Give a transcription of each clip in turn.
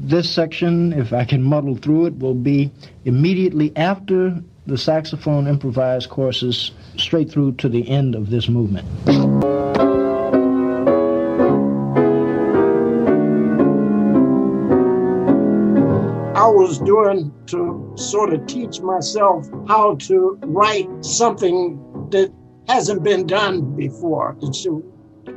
This section, if I can muddle through it, will be immediately after the saxophone improvised courses straight through to the end of this movement. I was doing to sort of teach myself how to write something that hasn't been done before. It's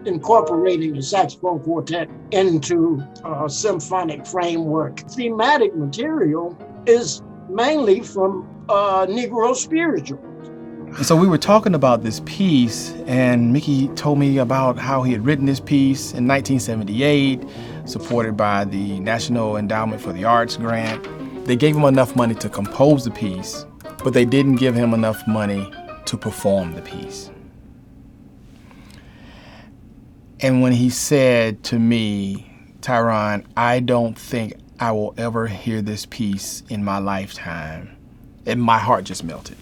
incorporating the saxophone quartet into a symphonic framework. Thematic material is mainly from Negro Spirituals. So we were talking about this piece, and Mickey told me about how he had written this piece in 1978, supported by the National Endowment for the Arts grant. They gave him enough money to compose the piece, but they didn't give him enough money to perform the piece. And when he said to me, Tyron, I don't think I will ever hear this piece in my lifetime, and my heart just melted.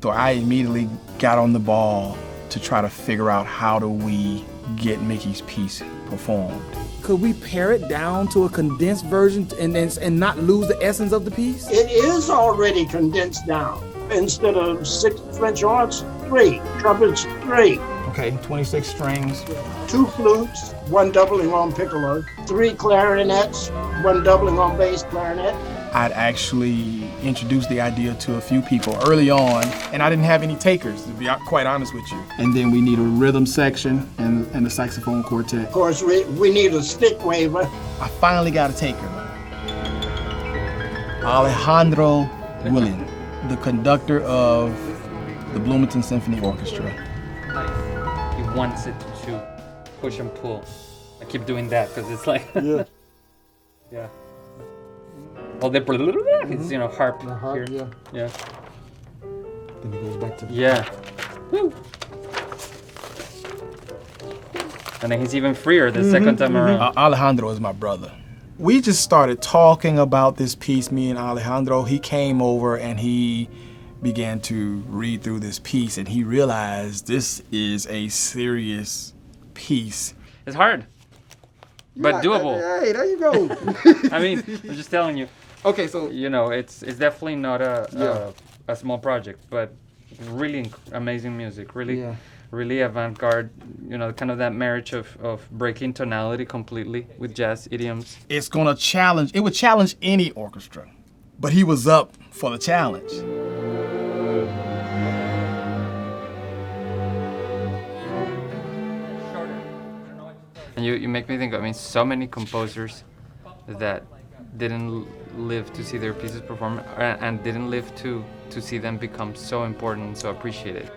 So I immediately got on the ball to try to figure out how do we get Mickey's piece performed. Could we pare it down to a condensed version and not lose the essence of the piece? It is already condensed down. Instead of 6 French horns, 3. Trumpets, 3. Okay, 26 strings. 2 flutes, 1 doubling on piccolo. 3 clarinets, 1 doubling on bass clarinet. I'd actually introduced the idea to a few people early on, and I didn't have any takers, to be quite honest with you. And then we need a rhythm section and the saxophone quartet. Of course, we need a stick waver. I finally got a taker. Alejandro William, the conductor of the Bloomington Symphony Orchestra. He wants it to push and pull. I keep doing that because it's like, Yeah. yeah. Well, the it's harp here. Yeah. Yeah. Then he goes back to the Yeah. Woo. And then he's even freer the second time around. Alejandro is my brother. We just started talking about this piece, me and Alejandro. He came over and he began to read through this piece, and he realized this is a serious piece. It's hard, but doable. Hey, there you go. I mean, I'm just telling you. Okay, so It's definitely not a small project, but really amazing music. Really avant-garde. Kind of that marriage of breaking tonality completely with jazz idioms. It would challenge any orchestra, but he was up for the challenge. And you make me think, so many composers that didn't live to see their pieces performed and didn't live to see them become so important and so appreciated.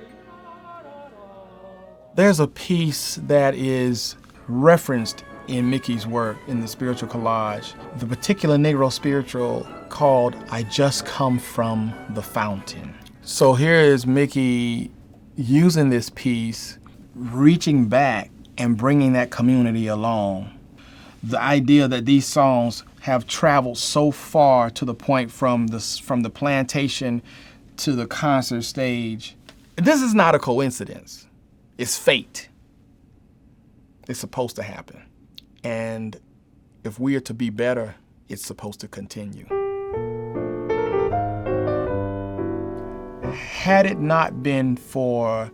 There's a piece that is referenced in Mickey's work in the spiritual collage, the particular Negro spiritual called I Just Come From the Fountain. So here is Mickey using this piece, reaching back and bringing that community along. The idea that these songs have traveled so far to the point from the plantation to the concert stage. This is not a coincidence. It's fate. It's supposed to happen. And if we are to be better, it's supposed to continue. Had it not been for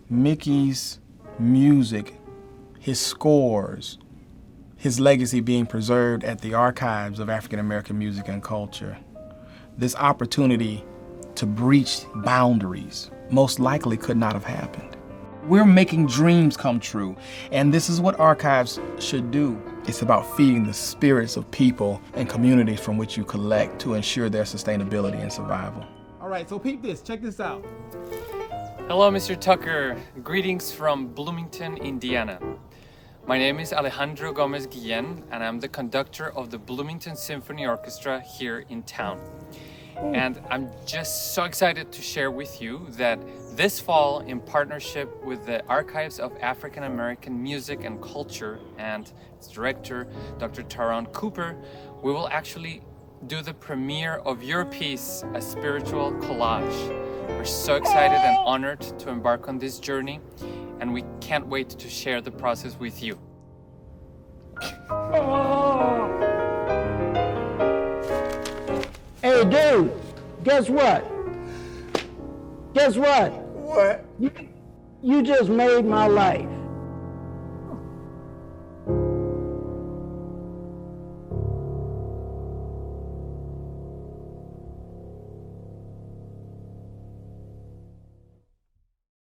Mickey's music, his scores, his legacy being preserved at the archives of African American music and culture, this opportunity to breach boundaries most likely could not have happened. We're making dreams come true, and this is what archives should do. It's about feeding the spirits of people and communities from which you collect to ensure their sustainability and survival. all right, so peep this, check this out. Hello, Mr. Tucker. Greetings from Bloomington, Indiana. My name is Alejandro Gomez Guillen, and I'm the conductor of the Bloomington Symphony Orchestra here in town. And I'm just so excited to share with you that this fall, in partnership with the Archives of African American Music and Culture and its director, Dr. Taron Cooper, we will actually do the premiere of your piece, A Spiritual Collage. We're so excited and honored to embark on this journey, and we can't wait to share the process with you. Hey, dude, guess what? Guess what? What? You just made my life.